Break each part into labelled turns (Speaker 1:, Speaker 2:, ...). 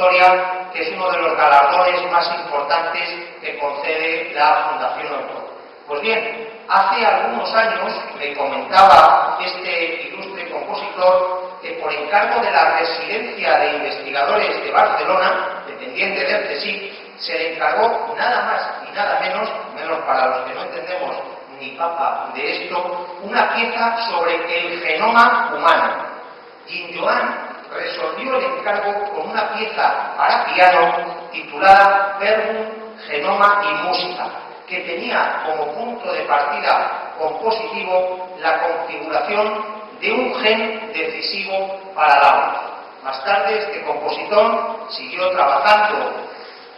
Speaker 1: historia, que es uno de los galardones más importantes que concede la Fundación Autor. Pues bien, hace algunos años me comentaba este ilustre compositor que por encargo de la Residencia de Investigadores de Barcelona, dependiente del CSIC, se le encargó nada más y nada menos para los que no entendemos ni papa de esto, una pieza sobre el genoma humano. Jean-Joan resolvió el encargo con una pieza para piano titulada Verbum, Genoma y Música, que tenía como punto de partida compositivo la configuración de un gen decisivo para la voz. Más tarde, este compositor siguió trabajando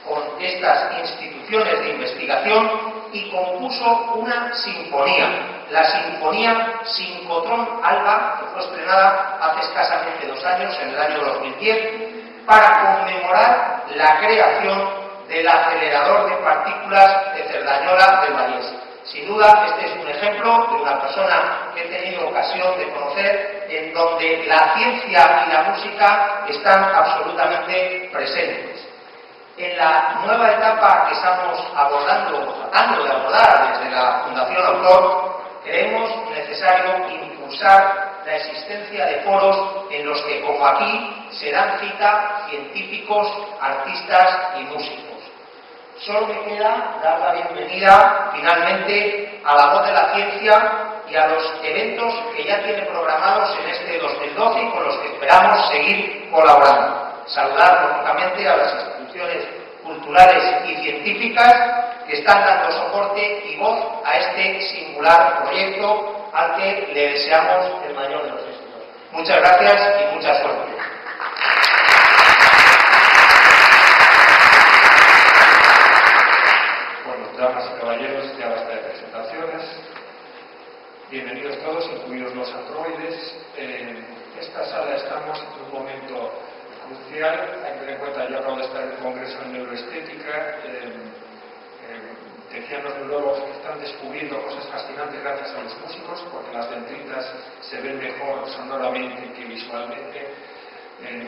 Speaker 1: con estas instituciones de investigación y compuso una sinfonía, la Sinfonía Sincrotrón Alba, que fue estrenada hace escasamente 2 años, en el año 2010, para conmemorar la creación del acelerador de partículas de Cerdañola del Vallés. Sin duda, este es un ejemplo de una persona que he tenido ocasión de conocer, en donde la ciencia y la música están absolutamente presentes. En la nueva etapa que estamos tratando de abordar desde la Fundación Autor, creemos necesario impulsar la existencia de foros en los que, como aquí, se dan cita científicos, artistas y músicos. Solo me queda dar la bienvenida finalmente a la Voz de la Ciencia y a los eventos que ya tiene programados en este 2012 y con los que esperamos seguir colaborando. Saludar lógicamente a las instituciones culturales y científicas que están dando soporte y voz a este singular proyecto al que le deseamos el mayor de los éxitos. Muchas gracias y mucha suerte.
Speaker 2: Damas y caballeros, ya basta de presentaciones. Bienvenidos todos, incluidos los androides. En esta sala estamos en un momento crucial. Hay que tener en cuenta, yo acabo de estar en el Congreso de Neuroestética. Decían los neurólogos que están descubriendo cosas fascinantes gracias a los músicos, porque las dendritas se ven mejor sonoramente que visualmente.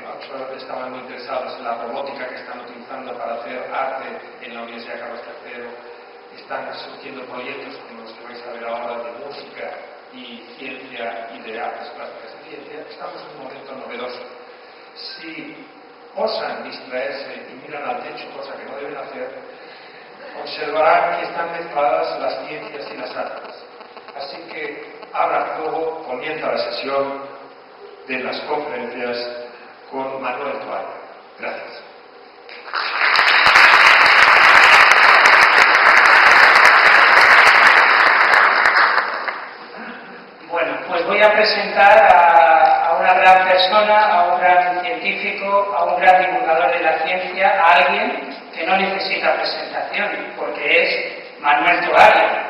Speaker 2: Actualmente estaban muy interesados en la robótica que están utilizando para hacer arte en la Universidad Carlos III. Están surgiendo proyectos como los que vais a ver ahora de música y ciencia y de artes plásticas y ciencia. Estamos en un momento novedoso. Si osan distraerse y miran al techo, cosa que no deben hacer, observarán que están mezcladas las ciencias y las artes. Así que abra fuego, comienza la sesión de las conferencias con Manuel Toalla. Gracias.
Speaker 3: Bueno, pues voy a presentar a una gran persona, a un gran científico, a un gran divulgador de la ciencia, a alguien que no necesita presentación, porque es Manuel Toalla.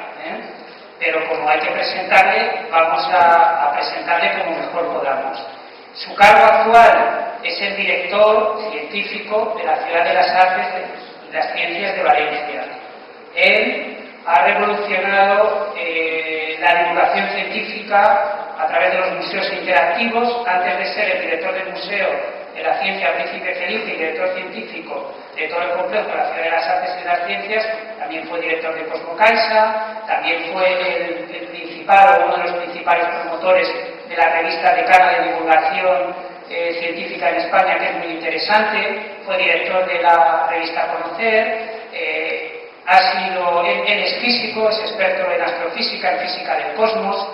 Speaker 3: Pero como hay que presentarle, vamos a presentarle como mejor podamos. Su cargo actual es el director científico de la Ciudad de las Artes y las Ciencias de Valencia. Él ha revolucionado la divulgación científica a través de los museos interactivos. Antes de ser el director del Museo de la Ciencia Príncipe Felipe y director científico de todo el complejo de la Ciudad de las Artes y las Ciencias, también fue director de Cosmocaixa, también fue el principal o uno de los principales promotores de la revista Decana de Divulgación Científica en España, que es muy interesante, fue director de la revista Conocer, él es físico, es experto en astrofísica, en física del cosmos,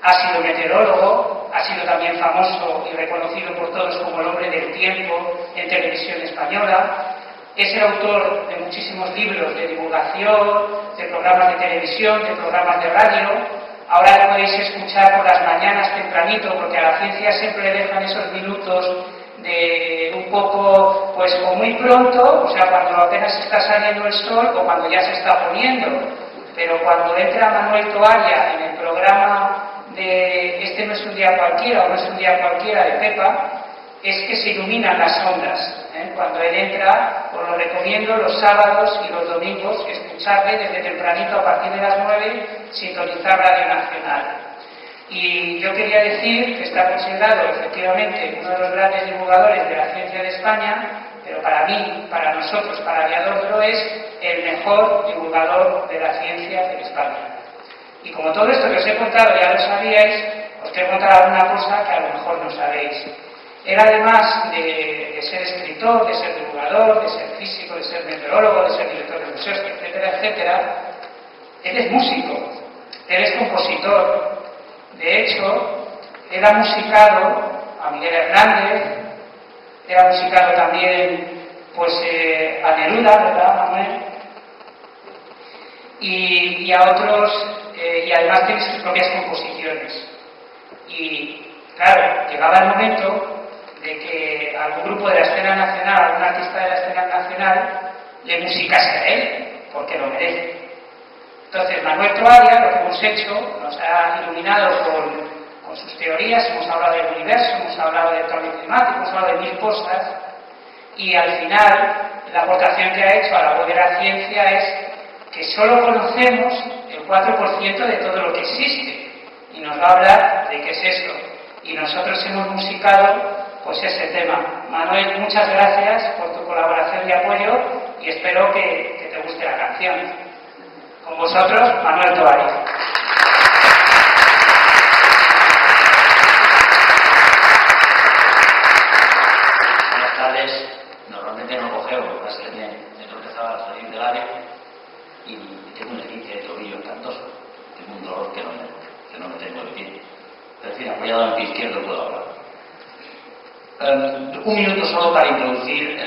Speaker 3: ha sido meteorólogo, ha sido también famoso y reconocido por todos como el hombre del tiempo en televisión española, es el autor de muchísimos libros de divulgación, de programas de televisión, de programas de radio. Ahora lo podéis escuchar por las mañanas tempranito, porque a la ciencia siempre le dejan esos minutos de un poco, pues o muy pronto, o sea, cuando apenas está saliendo el sol o cuando ya se está poniendo. Pero cuando entra Manuel Toalla en el programa de Este no es un día cualquiera o No es un día cualquiera de Pepa, es que se iluminan las ondas. Cuando él entra, os lo recomiendo los sábados y los domingos, escucharle desde tempranito a partir de las 9, sintonizar Radio Nacional. Y yo quería decir que está considerado efectivamente uno de los grandes divulgadores de la ciencia de España, pero para mí, para nosotros, para Viadodro, es el mejor divulgador de la ciencia en España. Y como todo esto que os he contado ya lo sabíais, os quiero contar alguna cosa que a lo mejor no sabéis. Él, además de ser escritor, de ser divulgador, de ser físico, de ser meteorólogo, de ser director de museos, etcétera, etcétera, él es músico, él es compositor. De hecho, él ha musicado a Miguel Hernández, él ha musicado también pues, a Neruda, ¿verdad, Manuel? Y a otros, y además tiene sus propias composiciones. Y claro, llegaba el momento de que algún grupo de la escena nacional, algún artista de la escena nacional, le musicase a él, porque lo merece. Entonces, Manuel Toalla, lo que hemos hecho, nos ha iluminado con sus teorías, hemos hablado del universo, hemos hablado del cambio climático, hemos hablado de 1000 cosas, y al final, la aportación que ha hecho a la voz de la ciencia es que solo conocemos el 4% de todo lo que existe, y nos va a hablar de qué es eso. Y nosotros hemos musicado pues ese tema. Manuel, muchas gracias por tu colaboración y apoyo y espero que te guste la canción. Con vosotros, Manuel Toalla.
Speaker 4: Buenas tardes. Normalmente no cogeo, porque es que me he tropezado al salir del área y tengo un esguince de tobillo espantoso. Tengo un dolor que no me tengo el pie. Pero en fin, apoyado en el pie izquierdo puedo hablar. Un minuto solo para introducir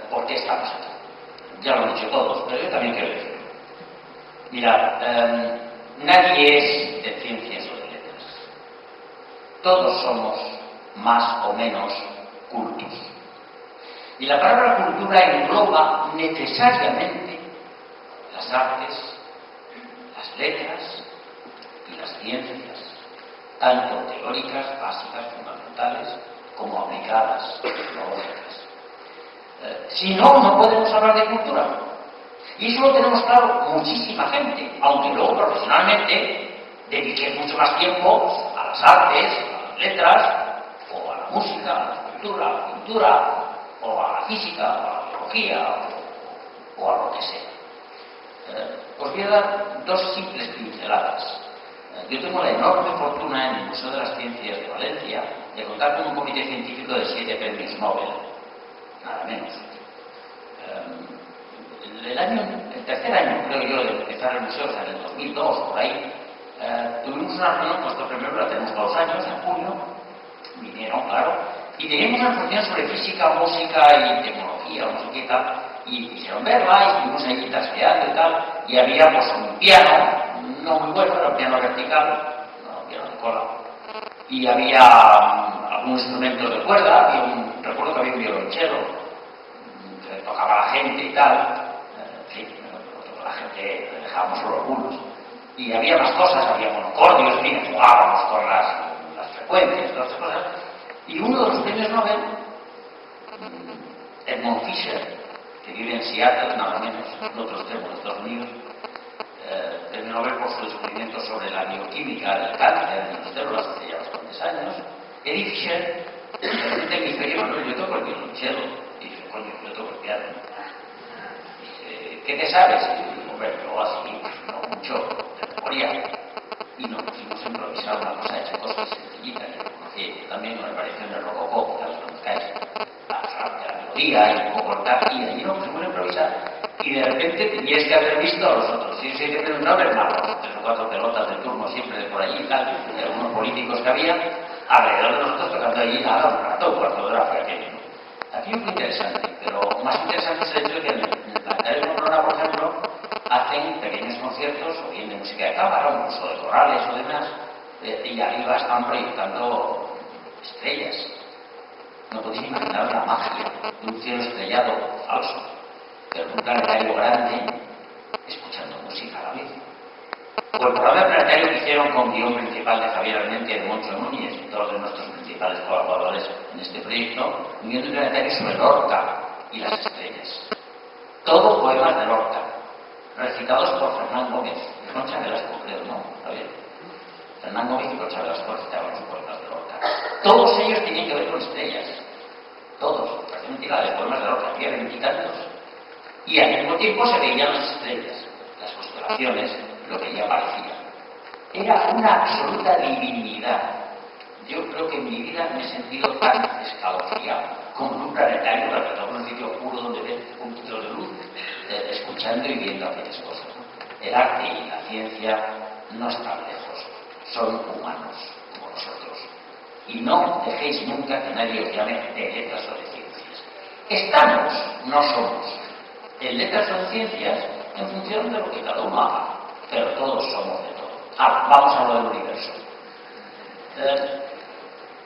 Speaker 4: por qué estamos aquí. Ya lo han dicho todos, pero yo también quiero decirlo. Mirad, nadie es de ciencias o de letras. Todos somos más o menos cultos. Y la palabra cultura engloba necesariamente las artes, las letras y las ciencias, tanto teóricas, básicas, fundamentales, como aplicadas, tecnológicas. Si no, no podemos hablar de cultura. Y eso lo tenemos claro muchísima gente, aunque luego profesionalmente dedique mucho más tiempo a las artes, a las letras, o a la música, a la escultura, a la pintura, o a la física, o a la biología, o a lo que sea. Os voy a dar dos simples pinceladas. Yo tengo la enorme fortuna en el Museo de las Ciencias de Valencia de contar con un comité científico de 7 premios Nobel, nada menos. El tercer año, creo yo, de empezar el museo, o sea, en el 2002, por ahí, tuvimos una reunión, nuestro premio la tenemos todos los años, en junio, vinieron, claro, y teníamos una función sobre física, música y tecnología, o no sé qué tal, y quisieron verla, y estuvimos ahí tasqueando y tal, y había pues un piano, no muy bueno, era un piano vertical, no un piano de cola, y había algún instrumento de cuerda, recuerdo que había un violonchelo, que tocaba la gente y tal, en fin, la gente le dejábamos solo algunos, y había más cosas, había monocordios, en fin, jugábamos con las frecuencias, todas esas cosas, y uno de los premios Nobel, Edmund Fisher, que vive en Seattle, nada menos, en otro extremo de Estados Unidos, premio Nobel por su descubrimiento sobre la bioquímica del cáncer en las células hace ya bastantes años. Eddie Fisher, de repente me dice, yo toco el violonchelo. Y dije, coño, yo toco el piano. Dice, ¿qué te sabes? Y yo digo, hombre, yo así, no mucho, de memoria. Y nos pusimos a improvisar una cosa hecha cosas sencillitas. Yo conocí también una aparición del rococó, que las conozcáis, la melodía y un poco el tal, y allí nos pusimos a improvisar. Y de repente tenías que haber visto a los otros. Si se te preguntaba, hermano, 3 o 4 pelotas del turno siempre de por allí y tal, y algunos políticos que había, alrededor de nosotros tocando allí, nada, un rato, un cuarto de hora fue aquello. Aquí es muy interesante, pero más interesante es el hecho de que en el planetario de Pamplona, por ejemplo, hacen pequeños conciertos, o bien de música de cámara, o incluso de corales o demás, y arriba están proyectando estrellas. No podéis imaginar la magia de un cielo estrellado falso, pero un planetario grande escuchando música a la vez. O el programa planetario que hicieron con guión principal de Javier Armente y de Moncho Núñez, todos de nuestros principales colaboradores en este proyecto, un guión de planetario sobre Lorca y las estrellas. Todos poemas de Lorca, recitados por Fernán Gómez, Concha Velasco, creo, ¿no? ¿Está bien? Fernán Gómez y Concha Velasco recitaban los poemas de Lorca. Todos ellos tenían que ver con estrellas. Todos. mentira, de poemas de Lorca, había 20 y tantos. Y al mismo tiempo se veían las estrellas, las constelaciones, lo que ya parecía. Era una absoluta divinidad. Yo creo que en mi vida me he sentido tan escalofriado como en un planetario, en un sitio oscuro donde ves puntitos de luz, escuchando y viendo aquellas cosas. El arte y la ciencia no están lejos, son humanos como nosotros. Y no dejéis nunca que nadie os llame de letras o de ciencias. Estamos, no somos. En letras o en ciencias en función de lo que cada uno haga, pero todos somos de todo. Vamos a lo del universo.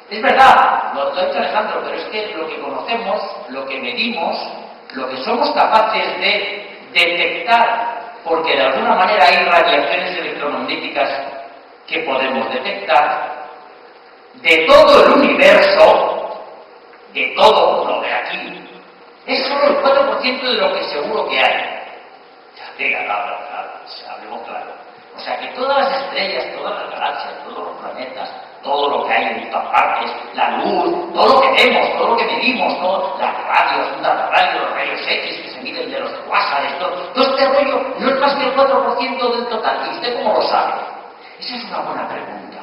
Speaker 4: Es verdad, lo ha dicho Alejandro, pero es que lo que conocemos, lo que medimos, lo que somos capaces de detectar, porque de alguna manera hay radiaciones electromagnéticas que podemos detectar, de todo el universo, de todo lo de aquí, es solo el 4% de lo que seguro que hay. Hablemos claro. O sea que todas las estrellas, todas las galaxias, todos los planetas, todo lo que hay en todas partes, la luz, todo lo que vemos, todo lo que medimos, todas las radios, las radios, los rayos X que se miden de los cuásares, todo este rollo no es más que el 4% del total. ¿Y usted cómo lo sabe? Esa es una buena pregunta.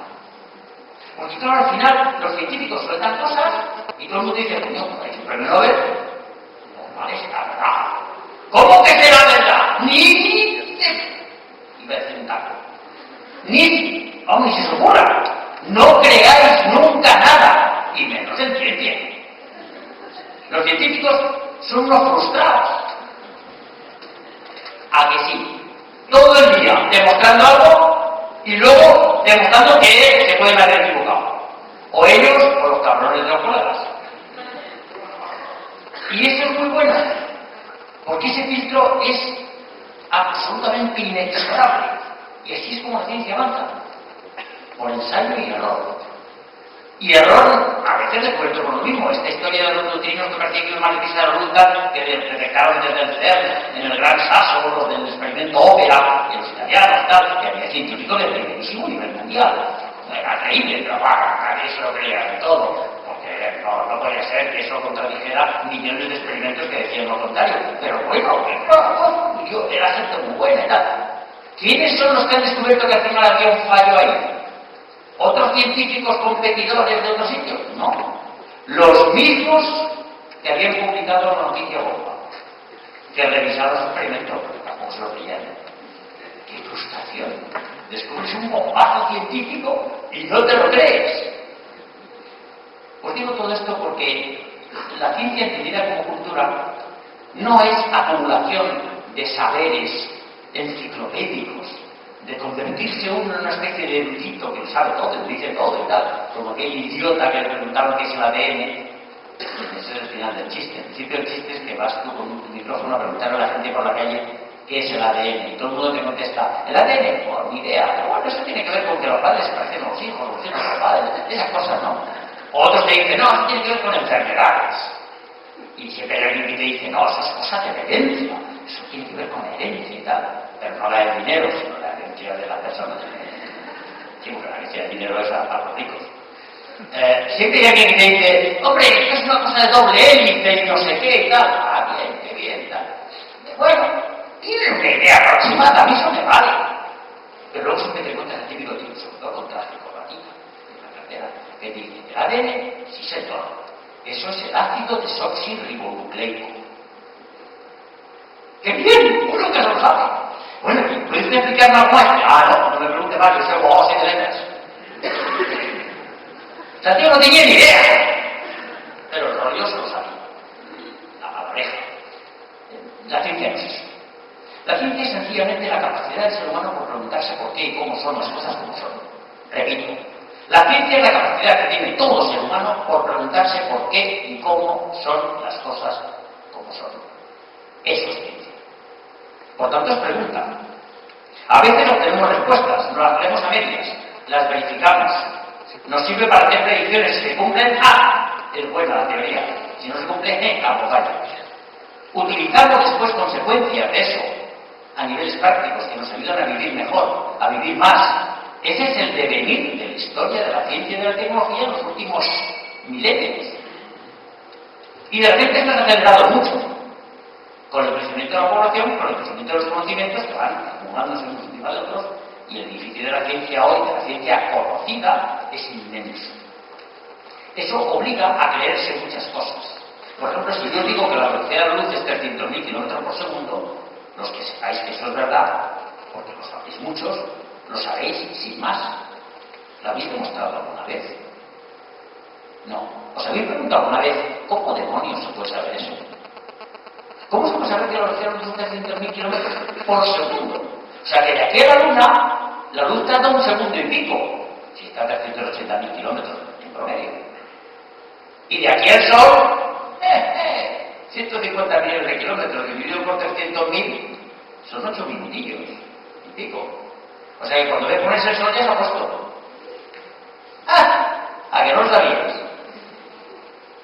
Speaker 4: Porque claro, al final los científicos sueltan cosas y todo el mundo dice, coño, hay un premio Nobel. No vale, está verdad. ¿Cómo que será verdad? Iba a decir un taco. Vamos, ni se os ocurra. No creáis nunca nada, y menos en ciencia. Los científicos son unos frustrados. ¿A que sí? Todo el día demostrando algo y luego demostrando que se pueden haber equivocado. O ellos o los cabrones de los colegas. Y eso es muy bueno, porque ese filtro es absolutamente inexorable. Y así es como la ciencia avanza. Por ensayo y error. Y error, a veces de acuerdo con lo mismo. Esta historia de los neutrinos que parecía que iban a realizar la ruta, que detectaron desde el CERN, en el Gran Sasso, los del experimento Ópera, y los italianos, tal, que había científicos de primerísimo nivel mundial. Era creíble, pero nadie se lo creía de todo, porque no podía ser que eso contradijera millones de experimentos que decían lo contrario. Pero bueno, era gente muy buena y tal. ¿Quiénes son los que han descubierto que al final había un fallo ahí? ¿Otros científicos competidores de otros sitios? No. Los mismos que habían publicado la noticia bomba, que revisaron los experimentos, porque tampoco se lo creían. ¡Qué frustración! Descubres un bombazo científico y no te lo crees. Os digo todo esto porque la ciencia entendida como cultura no es acumulación de saberes enciclopédicos, de convertirse uno en una especie de erudito que lo sabe todo, lo dice todo y tal, como aquel idiota que le preguntaron qué es el ADN. Ese es el final del chiste. El principio del chiste es que vas tú con un micrófono a preguntarle a la gente por la calle qué es el ADN, y todo el mundo te contesta, el ADN, pues ni idea, pero bueno, eso tiene que ver con que los padres se parecen a los hijos a los padres, esas cosas no. Otros te dicen, no, eso tiene que ver con enfermedades. Y siempre hay alguien que te dice, no, eso es cosa de herencia, eso tiene que ver con herencia y tal, pero no la del dinero, sino la herencia de las personas. Sí, porque la herencia del dinero es a los ricos. Siempre hay alguien que te dice, hombre, esto es una cosa de doble hélice y no sé qué y tal. Ah, bien, qué bien, tal. Bueno, tiene una idea aproximada, a mí eso me vale. Pero luego siempre te encuentras el típico tío, sobre todo con traje y corbatita, en la cartera, que dice, el ADN, sí señor, eso es el ácido desoxirribonucleico. ¡Qué bien! Uno nunca se lo sabe. Bueno, ¿puedes explicarme algo más? No me pregunte más, yo soy abogado de letras. O sea, tío no tenía ni idea. Pero el rollo se lo sabía. La palabreja. La ciencia no es eso. La ciencia es sencillamente la capacidad del ser humano por preguntarse por qué y cómo son las cosas como son. Repito, la ciencia es la capacidad que tiene todo ser humano por preguntarse por qué y cómo son las cosas como son. Eso es ciencia. Por tanto, es pregunta. A veces obtenemos respuestas, no las tenemos a medias, las verificamos. Nos sirve para hacer predicciones. Si se cumplen, es buena la teoría. Si no se cumple, pues vaya. Utilizamos después consecuencias de eso a niveles prácticos que nos ayudan a vivir mejor, a vivir más. Ese es el devenir de la historia de la ciencia y de la tecnología en los últimos milenios. Y de repente esto se ha acelerado mucho, con el crecimiento de la población, con el crecimiento de los conocimientos que van acumulándose unos encima de otros, y el edificio de la ciencia hoy, de la ciencia conocida, es inmenso. Eso obliga a creerse muchas cosas. Por ejemplo, si yo digo que la velocidad de la luz es 300.000 kilómetros por segundo, los que sepáis que eso es verdad, porque lo sabéis muchos, lo sabéis sin más. ¿Lo habéis demostrado alguna vez? No. ¿Os habéis preguntado alguna vez cómo demonios se puede saber eso? ¿Cómo se puede saber que la velocidad de la luz es 300.000 kilómetros por segundo? O sea que de aquí a la Luna, la luz tarda un segundo y pico, si está a 380.000 kilómetros en promedio. Y de aquí al Sol, 150 millones de kilómetros dividido por 300.000 son 8 minutillos y pico. O sea que cuando ve ponerse el Sol ya se ha puesto. ¿A que no lo sabías?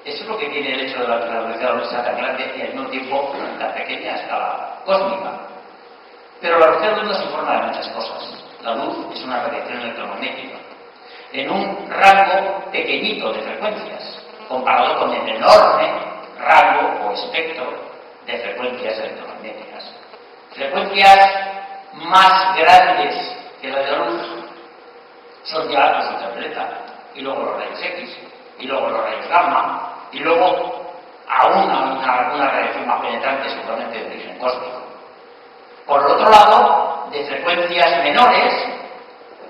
Speaker 4: Eso es lo que tiene el hecho de la velocidad de la luz tan grande y al mismo tiempo tan pequeña a escala cósmica. Pero la velocidad de la luz nos informa de muchas cosas. La luz es una radiación electromagnética en un rango pequeñito de frecuencias, comparado con el enorme rango o espectro de frecuencias electromagnéticas. Frecuencias más grandes que las de la luz son ya los ultravioleta, y luego los rayos X, y luego los rayos gamma, y luego aún una radiación más penetrante, seguramente de origen cósmico. Por el otro lado, de frecuencias menores,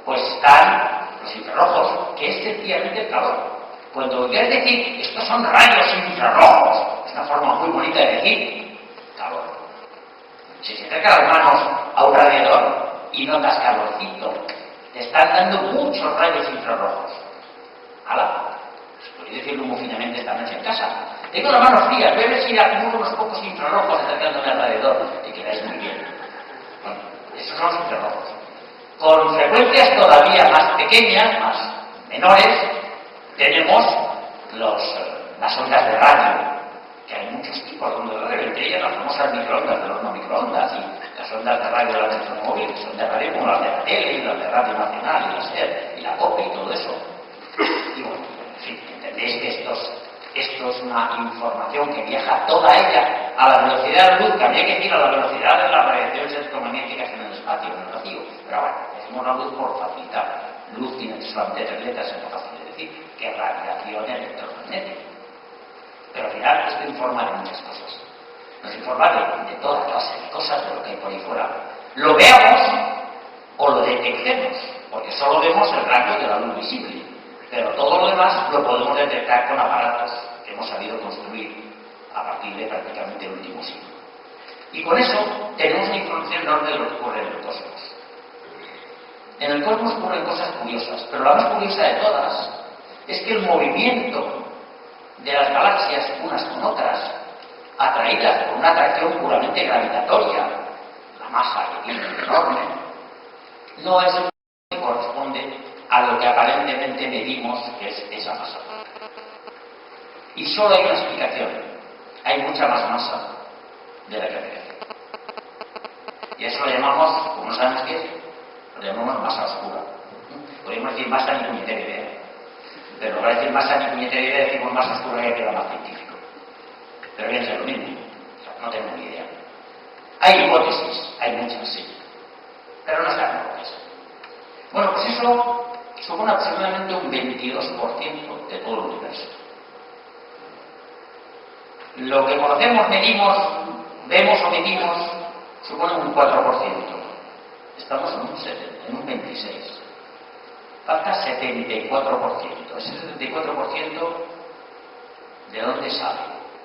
Speaker 4: pues están los infrarrojos, que es sencillamente el calor. Cuando quieres decir, estos son rayos infrarrojos, es una forma muy bonita de decir calor. Si se acercan las manos a un radiador y notas calorcito, te están dando muchos rayos infrarrojos. ¡Hala! Podéis decirlo muy finamente esta noche en casa. Tengo las manos frías, voy a ver si acumulo unos pocos infrarrojos acercándome alrededor. Te quedáis muy bien. Bueno, esos son los infrarrojos. Con frecuencias todavía más pequeñas, más menores, tenemos las ondas de radio, que hay muchos tipos de ondas de radio, entre ellas las famosas microondas de los no microondas, y las ondas de radio de la televisión móvil, que son de radio como las de la tele, y las de Radio Nacional, y la SER, y la COPE, y todo eso. Y bueno, en fin, entendéis que esto es una información que viaja toda ella a la velocidad de la luz, que habría que decir a la velocidad de las radiaciones electromagnéticas en el espacio, en el vacío. Pero bueno, decimos la luz por facilitar. Luz tiene solamente tres letras, es lo fácil de decir, que es radiación electromagnética. Pero al final esto informa de muchas cosas. Nos informa de toda clase de cosas de lo que hay por ahí fuera. Lo veamos o lo detectemos, porque solo vemos el rango de la luz visible. Pero todo lo demás lo podemos detectar con aparatos que hemos sabido construir a partir de prácticamente el último siglo. Y con eso tenemos una información enorme de lo que ocurre en el cosmos. En el cosmos ocurren cosas curiosas, pero la más curiosa de todas es que el movimiento de las galaxias unas con otras, atraídas por una atracción puramente gravitatoria, la masa que tiene enorme, no es el que corresponde a lo que aparentemente medimos que es esa masa. Y solo hay una explicación: hay mucha más masa de la que parece. Y eso lo llamamos, como sabemos qué es, lo llamamos masa oscura. Podríamos decir masa ni puñetera idea, pero para decir masa ni puñetera idea decimos masa oscura, que queda más científico. Pero viene a ser lo mismo, o sea, no tenemos ni idea. Hay hipótesis, hay muchas, sí, pero no sabemos lo que es. Bueno, pues eso supone aproximadamente un 22% de todo el universo. Lo que conocemos, medimos, vemos o medimos, supone un 4%. Estamos en un 26%. Falta 74%. Ese 74%, ¿de dónde sale?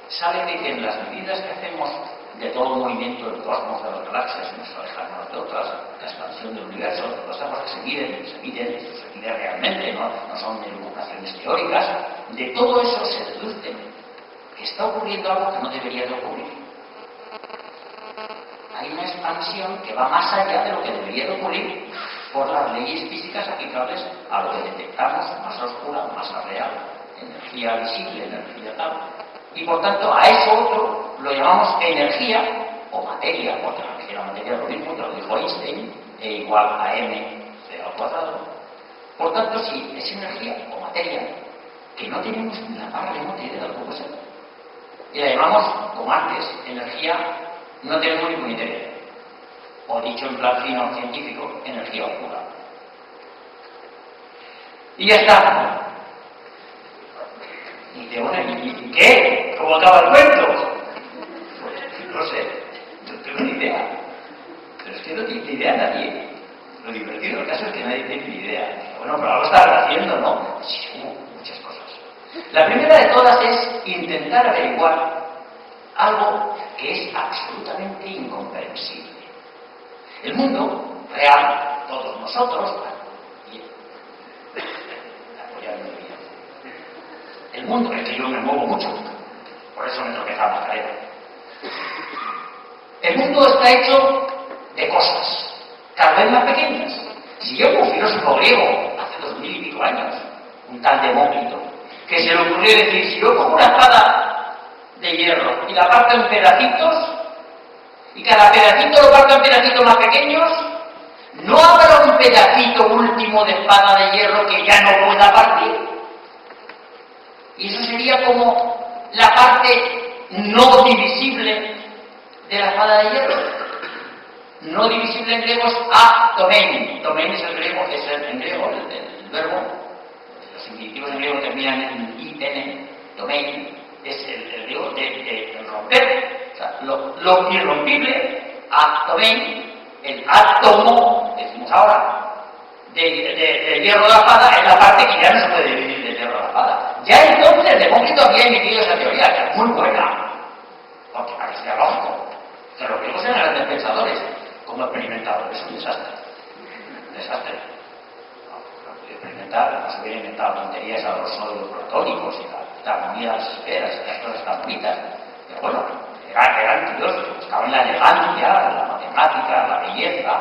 Speaker 4: Sale de que en las medidas que hacemos de todo el movimiento del cosmos, de las galaxias, unas alejan unas de otras, la expansión del universo, las cosas que se miden, esto se mide realmente, no son elucubraciones teóricas, de todo eso se deduce que está ocurriendo algo que no debería de ocurrir. Hay una expansión que va más allá de lo que debería de ocurrir por las leyes físicas aplicables a lo que detectamos, masa oscura, masa real, energía visible, energía tal. Y por tanto, a eso otro lo llamamos energía o materia, porque la energía y la materia es lo mismo, que lo dijo Einstein, E igual a mc al cuadrado. Por tanto, si es energía o materia, que no tenemos ni la más remota idea de lo que puede ser. y la llamamos, como antes, energía, no tenemos ningún interés. O dicho en plan fino científico, energía oscura. Y ya está. Y dice, bueno, ¿y qué? ¿Cómo acaba el cuento? Pues no sé, no tengo ni idea. Pero es que no tiene ni idea nadie. Lo divertido del caso es que nadie tiene ni idea. Bueno, pero algo está haciendo, ¿no? Sí, muchas cosas. La primera de todas es intentar averiguar algo que es absolutamente incomprensible. El mundo real, todos nosotros, el mundo, es que yo me muevo mucho, por eso me tropezaba la cadera. El mundo está hecho de cosas, cada vez más pequeñas. Si yo como filósofo griego, hace 2000 y pico años, un tal Demócrito, que se le ocurrió decir, si yo cojo una espada de hierro y la parto en pedacitos, y cada pedacito lo parto en pedacitos más pequeños, ¿no habrá un pedacito último de espada de hierro que ya no pueda partir? Y eso sería como la parte no divisible de la espada de hierro. No divisible en griego es atomein. Tomein es el griego, el verbo. Los infinitivos en griego terminan en in, tomein, es el griego de romper. O sea, lo irrompible, atomein, el átomo, decimos ahora, de hierro de la espada, es la parte que ya no se puede dividir del hierro de la espada. Ya entonces Demócrito había emitido esa teoría, que es muy buena, porque para que sea lógico, que los griegos eran grandes pensadores, como experimentadores, es un desastre. Un desastre. No experimentar, no se hubiera inventado tonterías a los sólidos platónicos y las armonías esferas y las cosas tan bonitas. Pero bueno, eran tíos que buscaban la elegancia, la matemática, la belleza,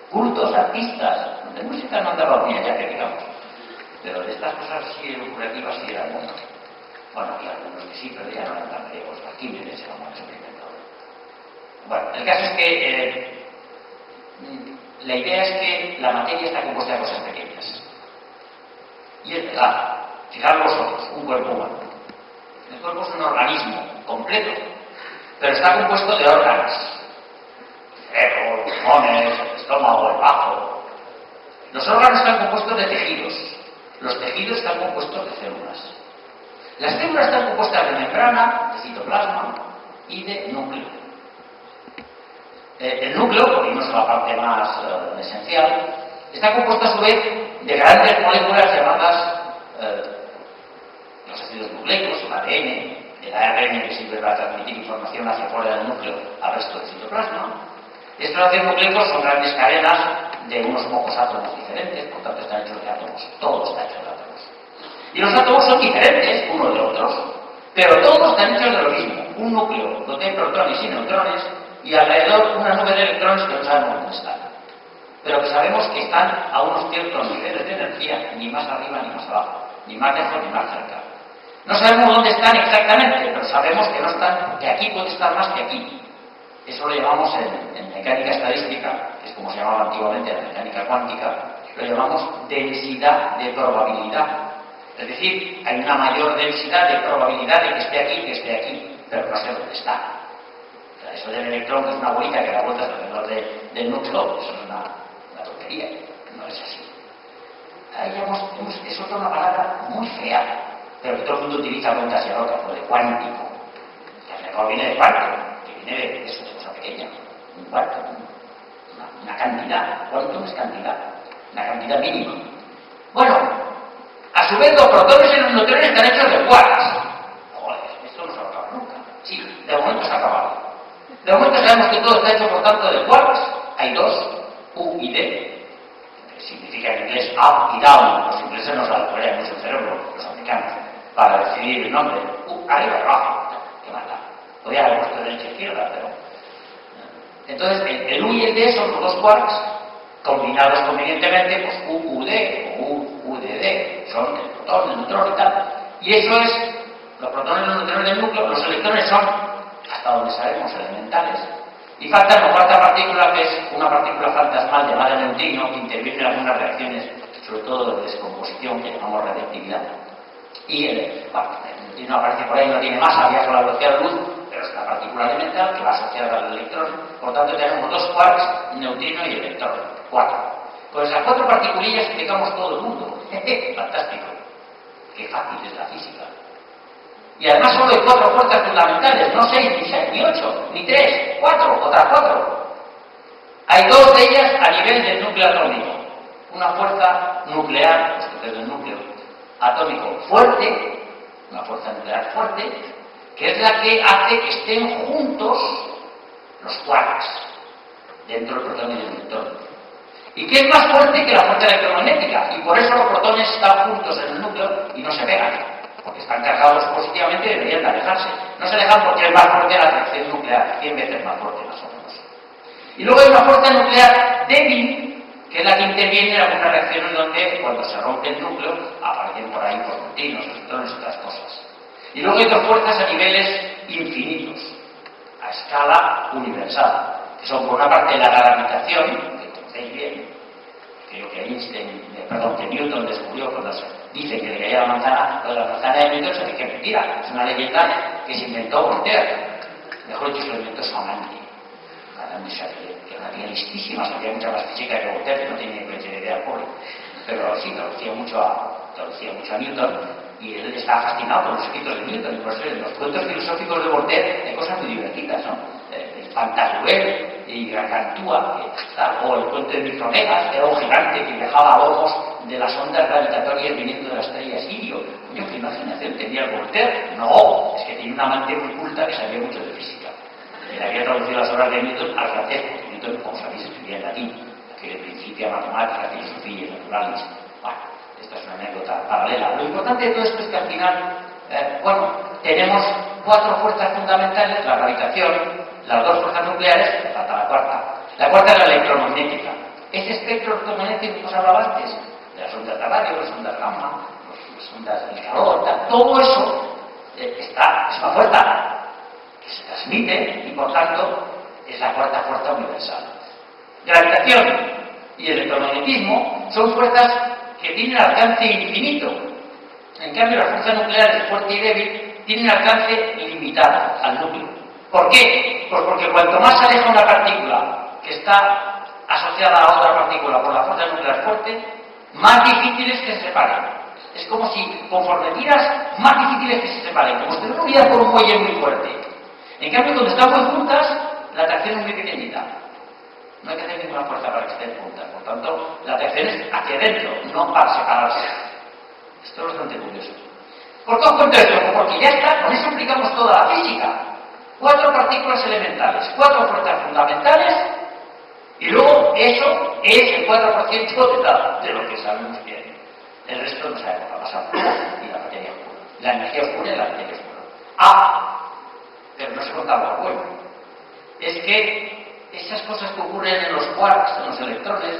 Speaker 4: cultos, artistas. De música no andaba muy allá, que digamos. Pero de estas cosas sí lucrativas sí eran buenos. Bueno, y algunos que sí, pero ya no eran tan griegos, Arquímedes era más experimentador. Bueno, el caso es que la idea es que la materia está compuesta de cosas pequeñas. Y es verdad, fijaros vosotros, un cuerpo humano. El cuerpo es un organismo completo, pero está compuesto de órganos. El cerebro, los pulmones, el estómago, el bazo. Los órganos están compuestos de tejidos. Los tejidos están compuestos de células. Las células están compuestas de membrana, de citoplasma y de núcleo. El núcleo, por irnos a la parte más esencial, está compuesto a su vez de grandes moléculas llamadas los ácidos nucleicos, el ADN, el ARN que sirve para transmitir información hacia fuera del núcleo al resto del citoplasma. Estos ácidos nucleicos son grandes cadenas de unos pocos átomos diferentes, por tanto están hechos de átomos, todo está hecho de átomos. Y los átomos son diferentes unos de otros, pero todos están hechos de lo mismo, un núcleo donde hay protones y neutrones y alrededor una nube de electrones que no sabemos dónde están, pero que sabemos que están a unos ciertos niveles de energía, ni más arriba ni más abajo, ni más lejos ni más cerca. No sabemos dónde están exactamente, pero sabemos que no están, que aquí puede estar más que aquí. Eso lo llamamos en mecánica estadística, que es como se llamaba antiguamente la mecánica cuántica, lo llamamos densidad de probabilidad. Es decir, hay una mayor densidad de probabilidad de que esté aquí, pero no sé dónde está. O sea, eso del electrón, que es una bolita que da vueltas alrededor del núcleo, eso es una tontería, no es así. Es otra una palabra muy fea, pero que todo el mundo utiliza con casi ahora, lo de cuántico. El mercado viene de cuánto, que viene de eso, de cosa pequeña, un cuarto, una cantidad. ¿Cuánto es cantidad? Una cantidad mínima. Bueno, a su vez los protones y los neutrones están hechos de quarks. Joder, esto no se va a acabar nunca. Sí, de momento se ha acabado. De momento sabemos que todo está hecho por tanto de quarks. Hay dos, U y D, que significa en inglés up y down. Los ingleses nos la desarrollan mucho el cerebro, los americanos, para decidir el nombre. Arriba y abajo. Qué maldad. Podría haber puesto derecha e izquierda, pero... Entonces, el U y el D son los dos quarks combinados convenientemente, pues UUD o UDD, son el protón, el neutrón y tal. Y eso es, los protones y los neutrones del núcleo, los electrones son, hasta donde sabemos, elementales. Y nos falta partícula, que es una partícula fantasmal llamada neutrino, que interviene en algunas reacciones, sobre todo de descomposición, que llamamos radiactividad. Y el y no aparece por ahí, no tiene masa, viaja a la velocidad de la luz, pero es una partícula elemental que va asociada al electrón. Por tanto, tenemos 2 quarks, neutrino y electrón. 4. Pues las 4 particulillas explicamos todo el mundo. Fantástico. Qué fácil es la física. Y además solo hay 4 fuerzas fundamentales, no 6, ni 6, ni 8, ni 3, 4, otras 4. Hay 2 de ellas a nivel del núcleo atómico. Una fuerza nuclear, pues del núcleo atómico fuerte, una fuerza nuclear fuerte, que es la que hace que estén juntos los quarks dentro del protón y del neutrón. Y que es más fuerte que la fuerza electromagnética, y por eso los protones están juntos en el núcleo y no se pegan, porque están cargados positivamente y deberían de alejarse. No se alejan porque es más fuerte la atracción nuclear, 100 veces más fuerte más o menos. Y luego hay una fuerza nuclear débil, que es la que interviene en algunas reacciones donde, cuando se rompe el núcleo, aparecen por ahí por neutrinos, electrones y otras cosas. Y luego hay 2 fuerzas a niveles infinitos, a escala universal, que son por una parte la gravitación, que conocéis bien, que Newton descubrió cuando se dice que le caía la manzana, lo de la manzana de Newton se dice que mentira, es una leyenda que se inventó Voltaire, mejor dicho, se lo inventó Samanti, que era una tía listísima, sabía mucha más física que Voltaire, que no tenía ni idea pobre, pero sí, traducía mucho a Newton, y él estaba fascinado por los escritos de Newton, y por eso en los cuentos filosóficos de Voltaire hay cosas muy divertidas, ¿no? El Pantagruel y Gargantúa, o el cuento de Micromegas, que era un gigante que viajaba a ojos de las ondas gravitatorias viniendo de la estrella Sirio. Coño, ¿qué imaginación tenía el Voltaire? No, es que tenía una amante muy culta que sabía mucho de física. Le había traducido las obras de Newton al francés, porque Newton, como sabéis, escribía en latín, que principia matemática, filosofía y naturales. Bueno, esta es una anécdota paralela. Lo importante de todo esto es que al final, tenemos 4 fuerzas fundamentales: la gravitación, las 2 fuerzas nucleares, falta la cuarta. La cuarta es la electromagnética. Ese espectro electromagnético que os hablaba antes, de las ondas de radio, las ondas gamma, las ondas de calor, todo eso es una fuerza que se transmite y por tanto es la cuarta fuerza universal. Gravitación y electromagnetismo son fuerzas que tienen alcance infinito. En cambio, las fuerzas nucleares fuerte y débil tienen alcance limitado al núcleo. ¿Por qué? Pues porque cuanto más se aleja una partícula que está asociada a otra partícula por la fuerza nuclear fuerte, más difícil es que se separen. Es como si, conforme tiras, más difícil es que se separen, como si te unidas por un muelle muy fuerte. En cambio, cuando están muy juntas, la atracción es muy pequeñita. No hay que hacer ninguna fuerza para que estén juntas. Por tanto, la atracción es hacia adentro, no para separarse. Esto es bastante curioso. ¿Por qué os cuento esto? Porque ya está, con eso aplicamos toda la física. 4 partículas elementales, 4 fuerzas fundamentales, y luego eso es el 4% de lo que sabemos que hay. El resto no sabemos, la masa oscura y la materia oscura. La energía oscura y la materia oscura. Pero no se contaba lo bueno. Es que esas cosas que ocurren en los quarks, en los electrones,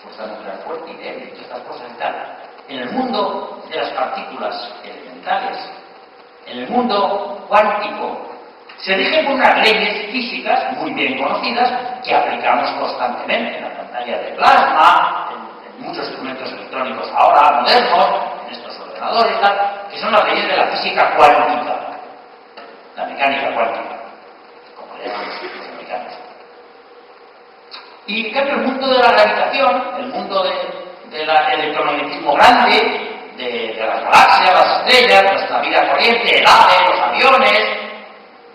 Speaker 4: fuerza nuclear fuerte y débil, todas estas cosas y tal, en el mundo de las partículas elementales, en el mundo cuántico, se rigen por unas leyes físicas muy bien conocidas que aplicamos constantemente en la pantalla de plasma, en muchos instrumentos electrónicos ahora modernos, en estos ordenadores y tal, que son las leyes de la física cuántica, la mecánica cuántica, como le llaman los americanos. Y en cambio el mundo de la gravitación, el mundo del electromagnetismo grande, de las galaxias, las estrellas, nuestra vida corriente, el aire, los aviones,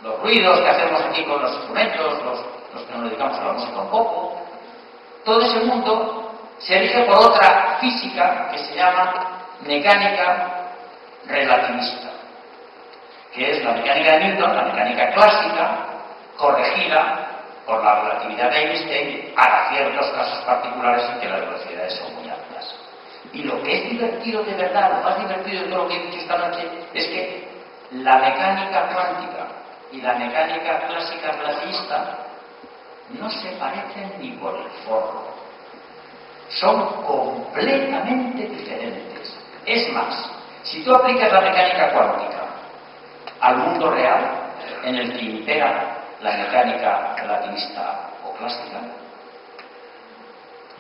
Speaker 4: los ruidos que hacemos aquí con los instrumentos, los que nos dedicamos a la música un poco, todo ese mundo se rige por otra física que se llama mecánica relativista, que es la mecánica de Newton, la mecánica clásica, corregida por la relatividad de Einstein para ciertos casos particulares en que las velocidades son muy altas. Y lo que es divertido de verdad, lo más divertido de todo lo que he dicho esta noche, es que la mecánica cuántica y la mecánica clásica relativista no se parecen ni por el forro. Son completamente diferentes. Es más, si tú aplicas la mecánica cuántica al mundo real, en el que impera la mecánica relativista o clásica,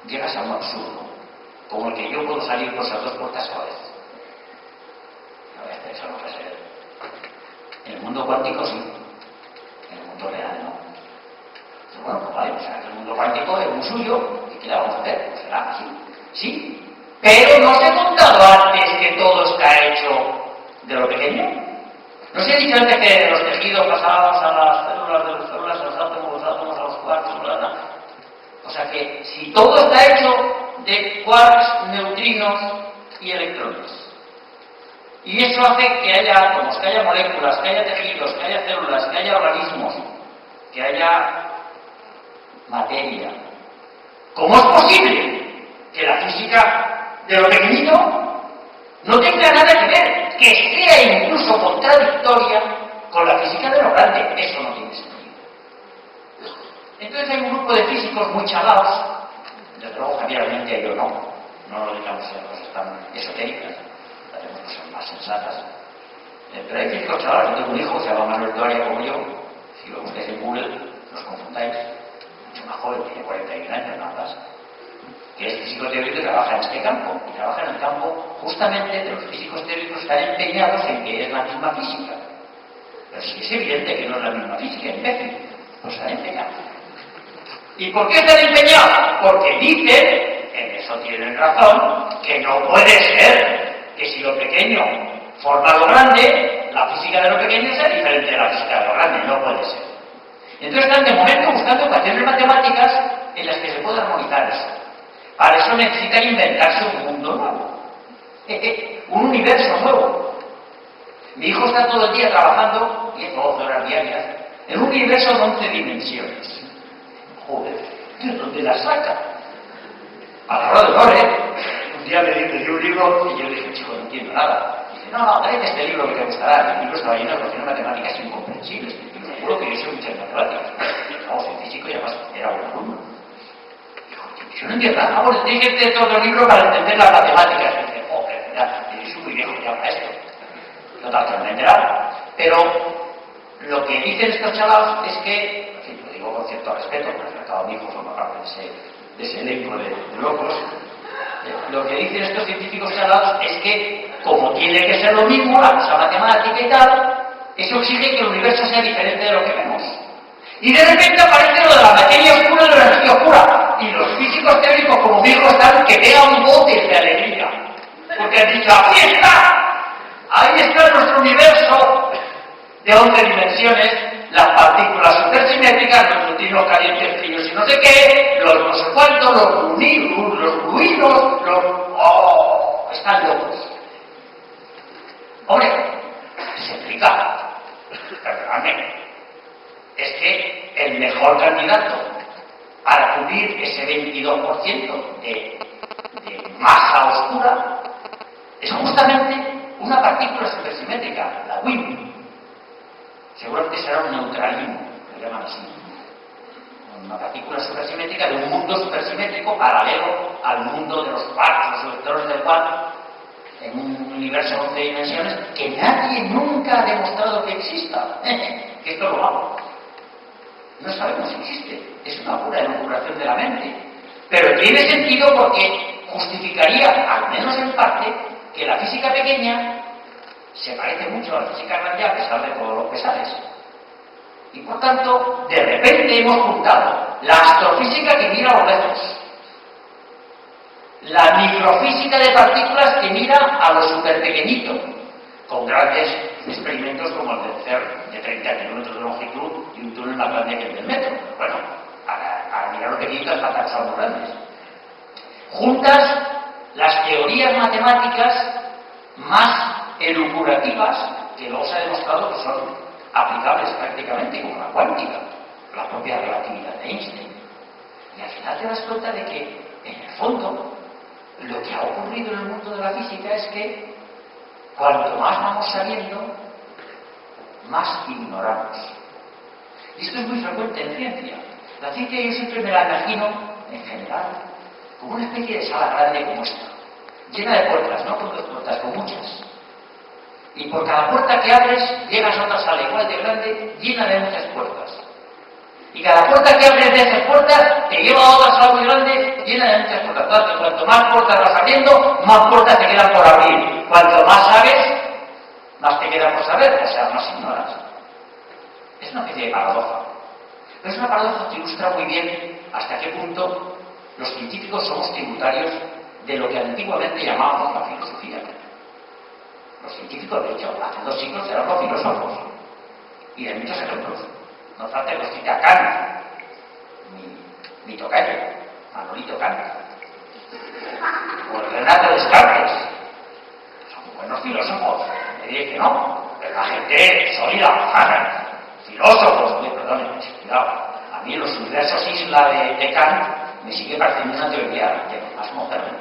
Speaker 4: llegas a un absurdo, como el que yo puedo salir por esas 2 puertas a la vez. No voy a hacer eso, no puede ser. En el mundo cuántico sí, en el mundo real no. Pero bueno, pues vale, o sea, que el mundo cuántico es muy suyo, ¿y qué le vamos a hacer? Pues será así. Sí, pero ¿no os he contado antes que todo está hecho de lo pequeño? ¿No os he dicho antes que de los tejidos pasábamos a las células, de las células, a los átomos, a los quarks, bla, bla? O sea que si todo está hecho de quarks, neutrinos y electrones, y eso hace que haya átomos, que haya moléculas, que haya tejidos, que haya células, que haya organismos, que haya materia, ¿cómo es posible que la física de lo pequeñito no tenga nada que ver, que sea incluso contradictoria con la física de lo grande? Eso no tiene sentido. Entonces hay un grupo de físicos muy chalados, desde luego Javier Armentia y yo no lo digamos en cosas tan esotéricas, haremos cosas más sensatas. Pero hay físicos chalados, yo tengo un hijo que se llama Manuel Doria como yo, si lo busquéis en Google, los confundáis, mucho más joven, tiene 41 años nada más, que es físico teórico y trabaja en este campo, y trabaja en el campo justamente de los físicos teóricos que están empeñados en que es la misma física. Pero sí es evidente que no es la misma física, imbécil, pues están empeñados. ¿Y por qué están empeñados? Porque dicen, en eso tienen razón, que no puede ser que si lo pequeño forma lo grande, la física de lo pequeño sea diferente de la física de lo grande, no puede ser. Entonces están de momento buscando ecuaciones matemáticas en las que se pueda armonizar eso. Para eso necesitan inventarse un mundo nuevo, un universo nuevo. Mi hijo está todo el día trabajando 10 o 12 horas diarias en un universo de 11 dimensiones. Joder, ¿de dónde la saca? A la hora de honor, un día me dio un libro y yo le dije, chico, no entiendo nada. Dice, no, tráete este libro que te gustará. El libro estaba lleno de ecuaciones matemáticas incomprensibles. Y me juro que yo soy muchas matemáticas. No, soy físico y además era buen alumno. Dijo, yo no entiendo nada. Bueno, tienes que tener todo el libro para entender las matemáticas. Y dije, joder, ya, yo soy muy viejo ya para esto. Total, que no me he enterado. Pero lo que dicen estos chalados es que, en fin, lo digo con cierto respeto, porque acabo mi hijo forma parte de ese elenco de locos, lo que dicen estos científicos chalados es que, como tiene que ser lo mismo, la cosa matemática y tal, eso exige que el universo sea diferente de lo que vemos. Y de repente aparece lo de la materia oscura y de la energía oscura. Y los físicos teóricos, como mi hijo, están que pegan botes de alegría. Porque han dicho, ¡aquí está! Ahí está nuestro universo de 11 dimensiones, las partículas supersimétricas, los neutrinos calientes, fríos y no sé qué, los no sé cuántos, los fluidos, los... ¡Oh! Están locos. Hombre, se explica. Perdóname. Es que el mejor candidato para cubrir ese 22% de masa oscura es justamente una partícula supersimétrica, la WIMP. Seguramente será un neutralismo, que lo llaman así. Una partícula supersimétrica de un mundo supersimétrico paralelo al mundo de los quarks, los electrones del quark, en un universo de 11 dimensiones que nadie nunca ha demostrado que exista. Que esto lo hago. No sabemos si existe. Es una pura elucubración de la mente. Pero tiene sentido porque justificaría, al menos en parte, que la física pequeña se parece mucho a la física grande a pesar de todos los pesares. Y por tanto, de repente hemos juntado la astrofísica que mira a lo lejos, la microfísica de partículas que mira a lo superpequeñito, con grandes experimentos como el del CERN de 30 kilómetros de longitud y un túnel más grande que el del metro. Bueno, para mirar lo pequeñito hasta cosas muy grandes. Juntas las teorías matemáticas más elucubrativas que luego se ha demostrado que son aplicables prácticamente, como la cuántica, la propia relatividad de Einstein. Y al final te das cuenta de que, en el fondo, lo que ha ocurrido en el mundo de la física es que cuanto más vamos sabiendo, más ignoramos. Y esto es muy frecuente en ciencia. La ciencia yo siempre me la imagino, en general, como una especie de sala grande como esta, llena de puertas, no con 2 puertas, con muchas. Y por cada puerta que abres, llegas a otra sala igual de grande, llena de muchas puertas. Y cada puerta que abres de esas puertas, te lleva a otra sala muy grande, llena de muchas puertas. Tanto, cuanto más puertas vas abriendo, más puertas te quedan por abrir. Cuanto más sabes, más te queda por saber, o sea, más ignoras. Es una especie de paradoja. Pero es una paradoja que ilustra muy bien hasta qué punto los científicos somos tributarios de lo que antiguamente llamábamos la filosofía. Los científicos, de hecho, hace 2 siglos eran los filósofos. Y hay muchos ejemplos. No falta que los cite a Kant, mi tocayo, Manolito Kant, o el Renato Descartes. Son buenos filósofos, me diré que no, pero la gente sólida, filósofos, perdón, cuidado. A mí los universos isla de Kant me sigue pareciendo una teoría de más moderna,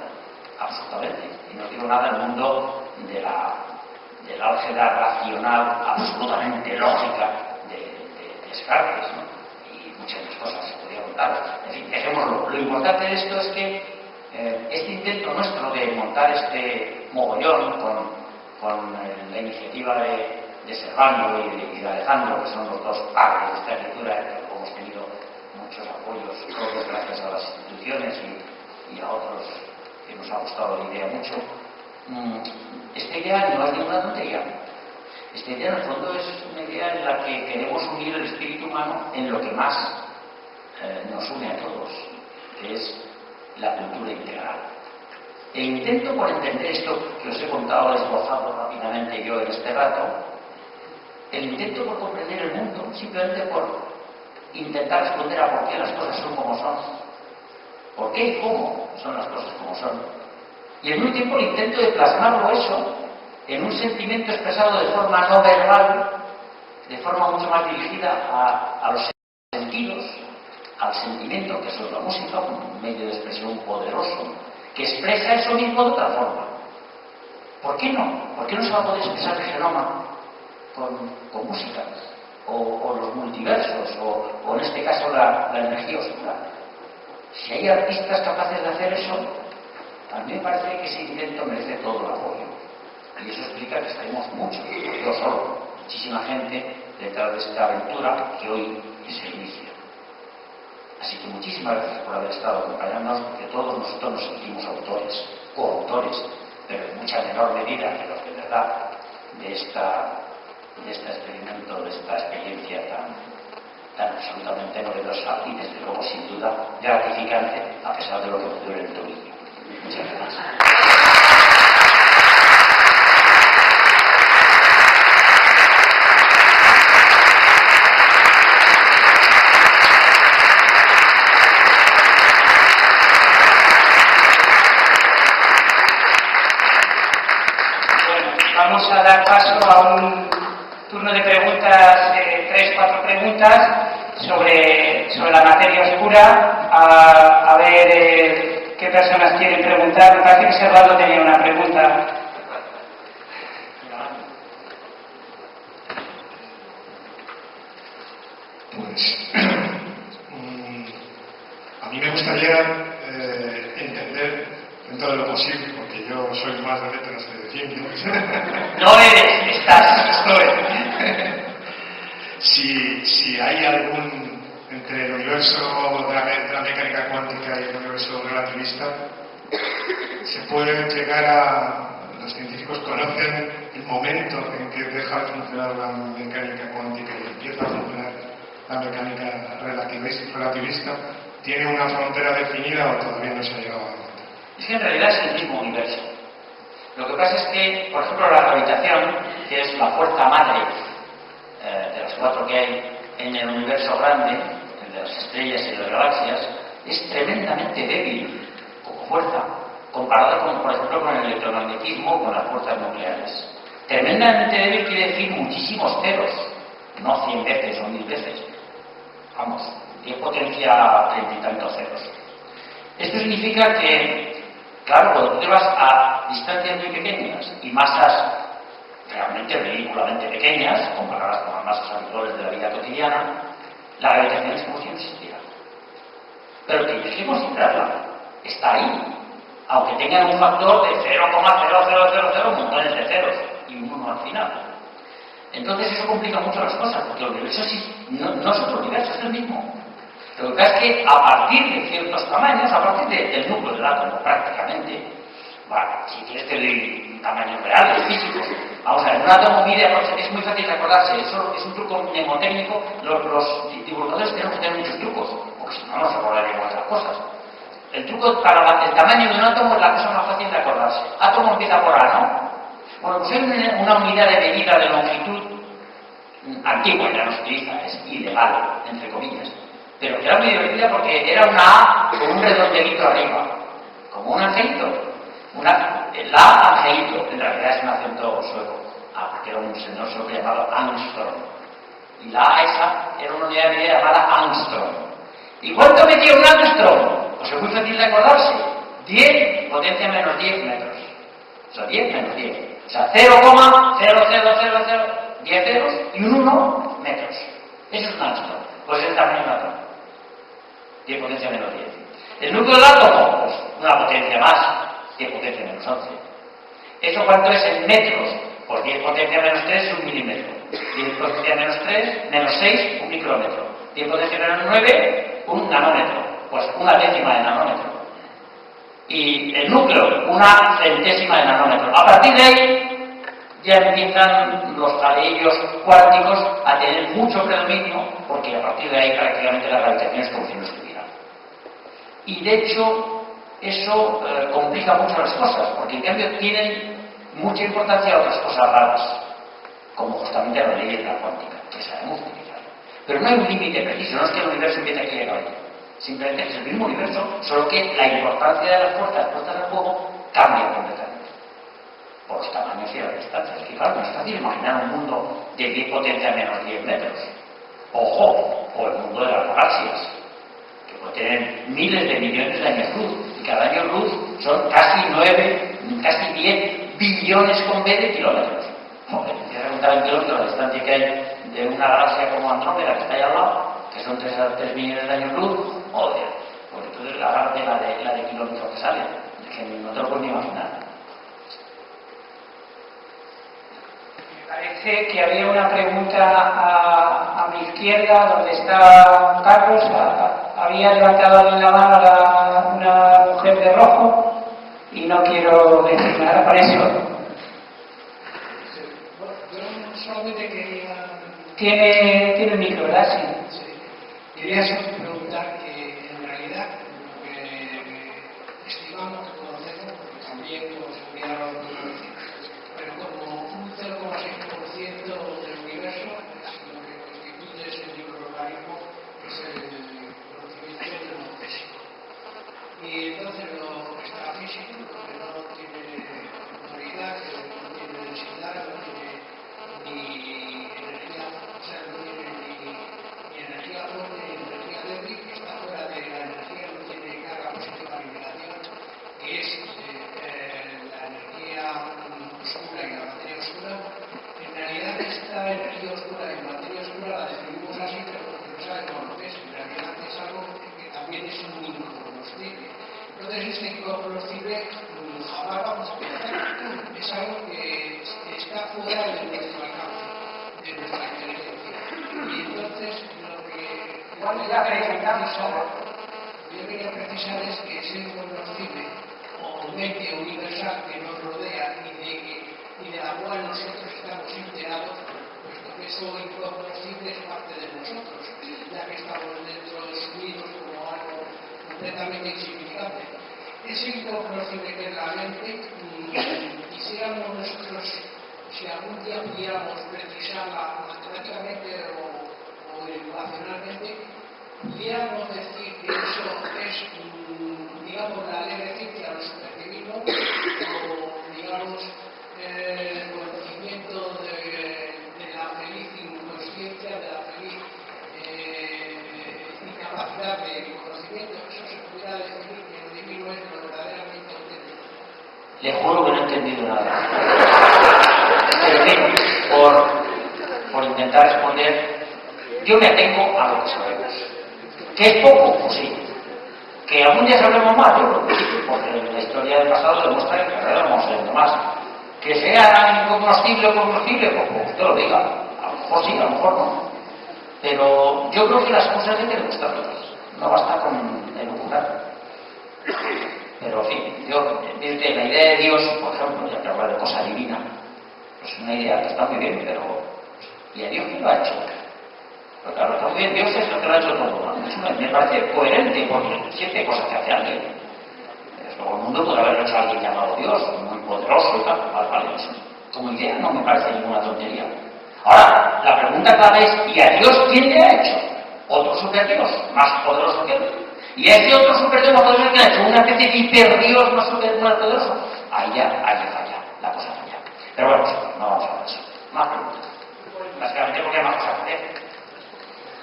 Speaker 4: absolutamente. Y no digo nada del mundo de la álgebra racional absolutamente lógica de Descartes, ¿no? Y muchas otras cosas se podría contar. En fin, dejémoslo. Lo importante de esto es que este intento nuestro de montar este mogollón con la iniciativa de Servando y de Alejandro, que son los 2 padres de esta escritura, hemos tenido muchos apoyos, todos gracias a las instituciones y a otros que nos ha gustado la idea mucho. Esta idea no es ninguna tontería. Esta idea en el fondo es una idea en la que queremos unir el espíritu humano en lo que más nos une a todos, que es la cultura integral. El intento por entender esto que os he contado, esbozado rápidamente yo en este rato, el intento por comprender el mundo, simplemente por intentar responder a por qué las cosas son como son, por qué y cómo son las cosas como son, y al mismo tiempo el intento de plasmarlo eso en un sentimiento expresado de forma no verbal, de forma mucho más dirigida a los sentidos, al sentimiento, que eso es la música, un medio de expresión poderoso, que expresa eso mismo de otra forma. ¿Por qué no? ¿Por qué no se va a poder expresar el genoma con música? O los multiversos, o en este caso la energía oscura. Si hay artistas capaces de hacer eso, a mí me parece que ese intento merece todo el apoyo. Y eso explica que estaremos muchos, yo solo, muchísima gente detrás de esta aventura que hoy es el inicio. Así que muchísimas gracias por haber estado acompañándonos, porque todos nosotros nos sentimos autores, coautores, pero en mucha menor medida que los de verdad de este experimento, de esta experiencia tan absolutamente novedosa y desde luego sin duda gratificante, a pesar de lo que me duele el tobillo. Muchas gracias.
Speaker 3: Vamos a dar paso a un turno de preguntas, 3-4 preguntas sobre la materia oscura, a ver qué personas quieren preguntar. Me parece que Servando tenía una pregunta.
Speaker 5: Pues a mí me gustaría entender dentro de lo posible, porque yo soy más de letras que de ciencias.
Speaker 4: No eres, estás.
Speaker 5: Estoy. Si hay algún, entre el universo de la mecánica cuántica y el universo relativista, se puede llegar a... Los científicos conocen el momento en que deja de funcionar la mecánica cuántica y empieza a funcionar la mecánica relativista. ¿Tiene una frontera definida o todavía no se ha llegado a...?
Speaker 4: Es que en realidad es el mismo universo. Lo que pasa es que, por ejemplo, la gravitación, que es la fuerza madre de las 4 que hay en el universo grande, el de las estrellas y las galaxias, es tremendamente débil como fuerza, comparada con, por ejemplo, con el electromagnetismo o con las fuerzas nucleares. Tremendamente débil quiere decir muchísimos ceros, no 100 veces o 1000 veces. Vamos, 10 potencia 30 y tantos ceros. Esto significa que, claro, cuando tú te vas a distancias muy pequeñas y masas realmente ridículamente pequeñas, comparadas con las masas habituales de la vida cotidiana, la gravitación es como si no existiera. Pero tienes que considerarla, está ahí, aunque tengan un factor de 0,0000 montones de ceros y un 1 al final. Entonces eso complica mucho las cosas, porque el universo no es otro universo, es el mismo. Lo que pasa es que a partir de ciertos tamaños, a partir del núcleo del átomo prácticamente, Bueno, si quieres te doy tamaños reales, físicos. Vamos a ver, un átomo mide, es muy fácil de acordarse, eso es un truco mnemotécnico. Los divulgadores tenemos que tener muchos trucos, porque si no nos acordaríamos de las cosas. El truco para el tamaño de un átomo es la cosa más fácil de acordarse. Átomo empieza por A, ¿no? Bueno, pues hay una unidad de medida de longitud antigua, ya no se utiliza, es ilegal, entre comillas. Pero que era muy divertida porque era una A con un redondelito arriba, como un angelito. La A angelito, en realidad es un acento sueco, porque era un señor sueco llamado Armstrong. Y la A esa era una unidad de medida llamada Armstrong. ¿Y cuánto medía un Armstrong? Pues es muy fácil de acordarse. 10 potencia menos 10 metros. O sea, 10 menos 10. O sea, 0,0000, 10 ceros y un 1 metros. Eso es un Armstrong. Pues es el tamaño de un átomo. 10 potencia menos 10. El núcleo del átomo, pues una potencia más, 10 potencia menos 11. ¿Eso cuánto es en metros? Pues 10 potencia menos 3 es un milímetro. 10 potencia menos 3, menos 6, un micrómetro. 10 potencia menos 9, un nanómetro. Pues una décima de nanómetro. Y el núcleo, una centésima de nanómetro. A partir de ahí ya empiezan los jaleillos cuánticos a tener mucho predominio, porque a partir de ahí prácticamente la gravitación es como si no estuviera. Y de hecho, eso complica mucho las cosas, porque en cambio tienen mucha importancia otras cosas raras, como justamente la ley de la cuántica, que sabemos utilizar. Pero no hay un límite preciso, no es que el universo empiece aquí y acabe aquí. Simplemente es el mismo universo, solo que la importancia de las fuerzas puestas en juego cambia completamente. Por los tamaños y las distancias. Es que claro, no es fácil imaginar un mundo de 10 potencia menos 10 metros. Ojo, o el mundo de las galaxias, que puede tener miles de millones de años luz, y cada año luz son casi 10 billones con B de kilómetros. Joder, si te preguntar en kilómetros la distancia que hay de una galaxia como Andrómeda, que está ahí al lado, que son 3 millones de años luz, joder, porque entonces la de kilómetros que sale, que no te lo puedes ni imaginar.
Speaker 3: Parece que había una pregunta a mi izquierda, donde está Carlos. Había levantado la mano una mujer de rojo y no quiero decir nada para eso.
Speaker 6: Yo solamente quería...
Speaker 3: Tiene micro, ¿verdad? Sí.
Speaker 6: Quería solo preguntar que en realidad lo que estimamos que conocemos, porque también hemos estudiado, pero como un 0,6% del universo es lo que constituye ese microorganismo, es el conocimiento mnemotesico. Y entonces lo extrafísico, lo que no tiene autoridad, que no tiene densidad, no tiene ni energía, o sea, no tiene ni energía fuerte ni energía débil, que está fuera de la energía, no tiene carga positiva ni negativa, que es la energía oscura y la materia oscura. En realidad esta energía oscura y materia oscura la definimos así, pero porque no sabemos lo que es. En realidad es algo que también es un incognoscible. Entonces este incognoscible es algo que está fuera de nuestro alcance, de nuestra inteligencia. Y entonces lo que yo quería precisar es que ese incognoscible o mente universal que nos rodea y de la cual nosotros estamos enterados, puesto que eso incognoscible es parte de nosotros, ya que estamos dentro de sumidos como algo completamente insignificante. Ese incognoscible que es la mente, quisiéramos nosotros, si algún día pudiéramos precisarla matemáticamente o ecuacionalmente, pudiéramos decir que eso es, digamos, la ley de ciencia, lo supercivil, o, digamos, el conocimiento de la feliz inconsciencia, de la feliz incapacidad de conocimiento. Eso se pudiera decir que lo divino es lo verdaderamente auténtico.
Speaker 4: Le juro que no he entendido nada. Pero bien, por intentar responder, yo me atengo a lo que sabemos. ¿Que es poco? Pues sí. ¿Que algún día sabremos más? Yo creo que sí, porque la historia del pasado demuestra que ahora vamos sabiendo más. ¿Que sea incognoscible o cognoscible? Pues usted lo diga. A lo mejor sí, a lo mejor no. Pero yo creo que las cosas hay que demostrarlas. No basta con elucubrar. Pero, en fin, yo, desde la idea de Dios, por ejemplo, ya que habla de cosa divina, pues una idea que está muy bien, pero ¿y a Dios quién lo ha hecho? Pero claro, está muy bien, Dios es el que lo ha hecho todo, ¿no? Me parece coherente, porque siempre hay cosas que hace alguien. Luego el mundo puede haberlo hecho a alguien llamado Dios, muy poderoso y tal, vale, eso. Como idea no me parece ninguna tontería. Ahora, la pregunta clave es, ¿y a Dios quién le ha hecho? Otro superdios, más poderoso que él. Y a este otro superior no podemos que ha hecho una especie de hiperdios más poderoso. Ahí falla, la cosa falla. Pero bueno, no vamos a hablar de eso. Más preguntas. Básicamente porque hay más cosas que hacer.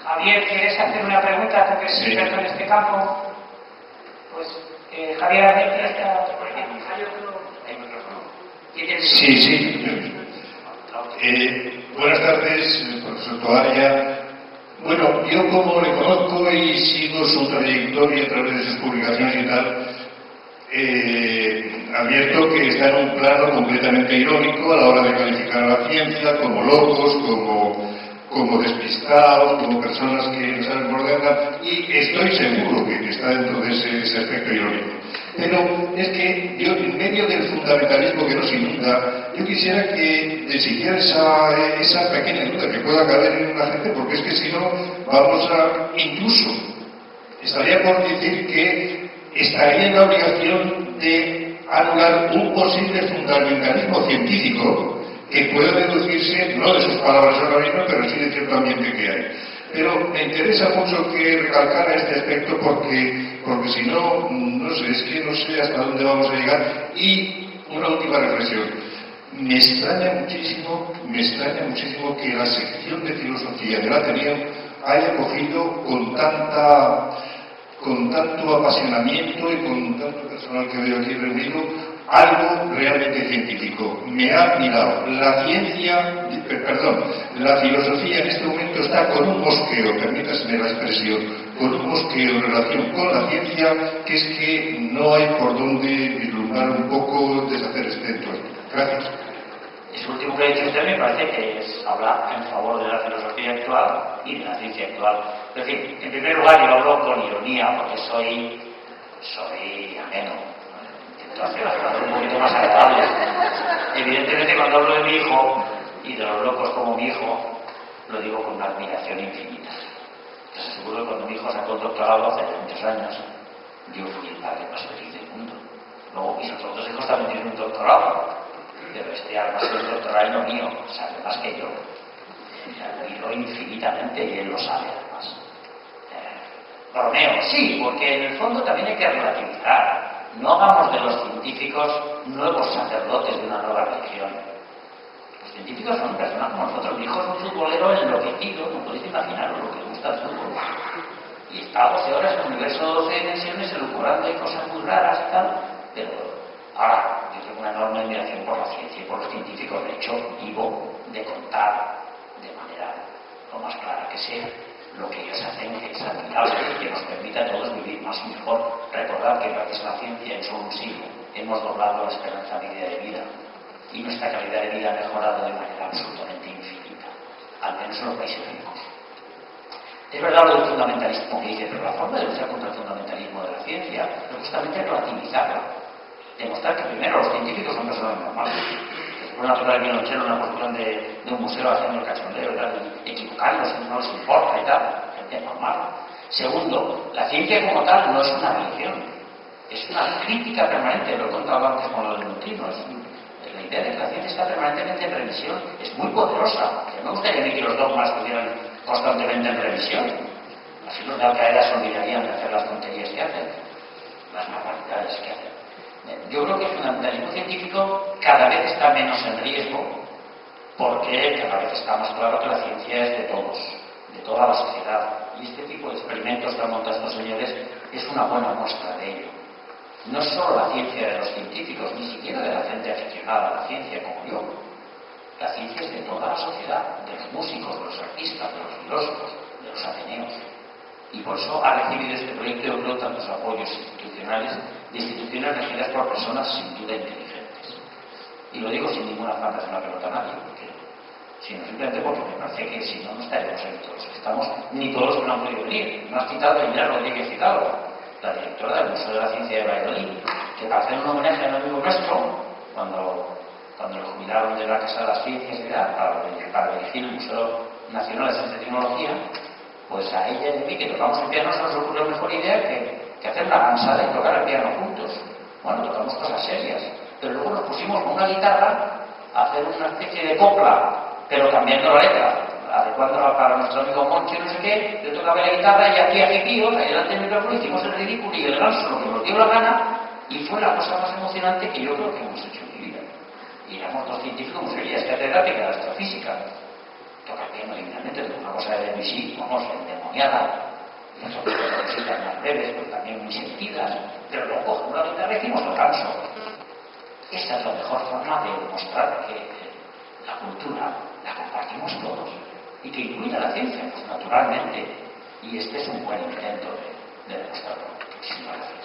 Speaker 3: Javier, ¿quieres hacer una pregunta? Tú que eres experto en este campo. Pues, Javier, ¿alguien está por aquí?
Speaker 7: Sí. Buenas tardes, profesor Toalla. Bueno, yo como le conozco y sigo su trayectoria a través de sus publicaciones y tal, advierto que está en un plano completamente irónico a la hora de calificar a la ciencia como locos, como despistados, como personas que no saben por dónde andar, y estoy seguro que está dentro de ese aspecto irónico. Pero es que yo, en medio del fundamentalismo que nos inunda, yo quisiera que deseara esa pequeña duda que pueda caber en una gente, porque es que si no, vamos a, incluso, estaría por decir que estaría en la obligación de anular un posible fundamentalismo científico que pueda deducirse, no de sus palabras ahora mismo, pero sí de cierto ambiente que hay. Pero me interesa mucho que recalcara este aspecto porque si no, no sé, es que no sé hasta dónde vamos a llegar. Y una última reflexión. Me extraña muchísimo que la sección de filosofía del Ateneo haya cogido con tanto apasionamiento y con tanto personal que veo aquí reunido algo realmente científico. Me ha admirado. La filosofía en este momento está con un mosqueo, permítaseme la expresión, con un mosqueo en relación con la ciencia, que es que no hay por dónde vislumbrar un poco, deshacer este entorno. Gracias.
Speaker 4: Eso último que ha dicho usted me parece que es hablar en favor de la filosofía actual y de la ciencia actual. Es decir, en primer lugar yo hablo con ironía porque soy ameno. Intento hacer las cosas un poquito más agradables. Evidentemente cuando hablo de mi hijo y de los locos como mi hijo, lo digo con una admiración infinita. Les aseguro que cuando mi hijo sacó el doctorado hace muchos años, yo fui el padre más feliz del mundo. Luego mis otros dos hijos también tienen un doctorado. Pero este alma es el doctorado y no mío, sabe más que yo. Lo miro infinitamente y él lo sabe además. Bromeo, sí, porque en el fondo también hay que relativizar. No hagamos de los científicos nuevos sacerdotes de una nueva religión. Los científicos son personas como nosotros. Mi hijo es un futbolero enloquecido, no podéis imaginaros lo que le gusta el fútbol. Y está 12 horas en el universo 12 dimensiones elucubrando y cosas muy raras y tal, pero ahora yo tengo una enorme admiración por la ciencia y por los científicos. De hecho, vivo de contar de manera lo más clara que sea lo que ellos hacen, es admirable y que nos permite a todos vivir más y mejor. Recordad que gracias a la ciencia en solo un siglo hemos doblado la esperanza media de vida y nuestra calidad de vida ha mejorado de manera absolutamente infinita, al menos en los países ricos. Es verdad lo del fundamentalismo que dice, pero la forma de luchar contra el fundamentalismo de la ciencia es justamente relativizarla. Demostrar que primero los científicos son personas normales. Es una natural que no en una posición de un museo haciendo el cachondeo y tal, y equivocarnos, no les importa y tal, gente normal. Segundo, la ciencia como tal no es una religión, es una crítica permanente, lo he contado antes con lo del neutrino. La idea de que la ciencia está permanentemente en revisión es muy poderosa. Que me gustaría que los dogmas estuvieran constantemente en revisión. Así los de Al Qaeda se olvidarían de hacer las tonterías que hacen, las barbaridades que hacen. Yo creo que el fundamentalismo científico cada vez está menos en riesgo porque cada vez está más claro que la ciencia es de todos, de toda la sociedad. Y este tipo de experimentos que han montado estos señores es una buena muestra de ello. No es solo la ciencia de los científicos, ni siquiera de la gente aficionada a la ciencia como yo. La ciencia es de toda la sociedad, de los músicos, de los artistas, de los filósofos, de los ateneos. Y por eso ha recibido este proyecto, yo creo, tantos apoyos institucionales de instituciones regidas por personas sin duda inteligentes. Y lo digo sin ninguna afán de hacer una pelota a nadie, sino simplemente porque me parece que si no, no estaríamos ahí todos los que estamos, ni todos los que no han podido venir. No has citado a Elena Rodríguez, citado, la directora del Museo de la Ciencia de Valladolid. que para hacer un homenaje a un amigo nuestro, cuando lo jubilaron de la Casa de las Ciencias y tal, para dirigir el Museo Nacional de Ciencia y Tecnología, pues a ella y a mí, que tocamos el piano, se nos ocurrió mejor idea que hacer una gansada y tocar el piano juntos. Bueno, tocamos cosas serias, pero luego nos pusimos con una guitarra a hacer una especie de copla, pero cambiando la letra, adecuándola para nuestro amigo Monchi, no sé qué. Yo tocaba la guitarra y aquí tíos, ahí delante del micrófono, hicimos el ridículo y el ganso, lo que nos dio la gana, y fue la cosa más emocionante que yo creo que hemos hecho en mi vida. Y éramos dos científicos, como sería, es catedrática de astrofísica, toca el piano evidentemente, es una cosa de Debussy, vamos, endemoniada, y las otras cositas más breves, pero también muy sentidas, pero luego cogemos la guitarra y hicimos el ganso. Esta es la mejor forma de demostrar que la cultura la compartimos todos y que incluye la ciencia, pues naturalmente, y este es un buen intento de demostrarlo. Muchísimas gracias.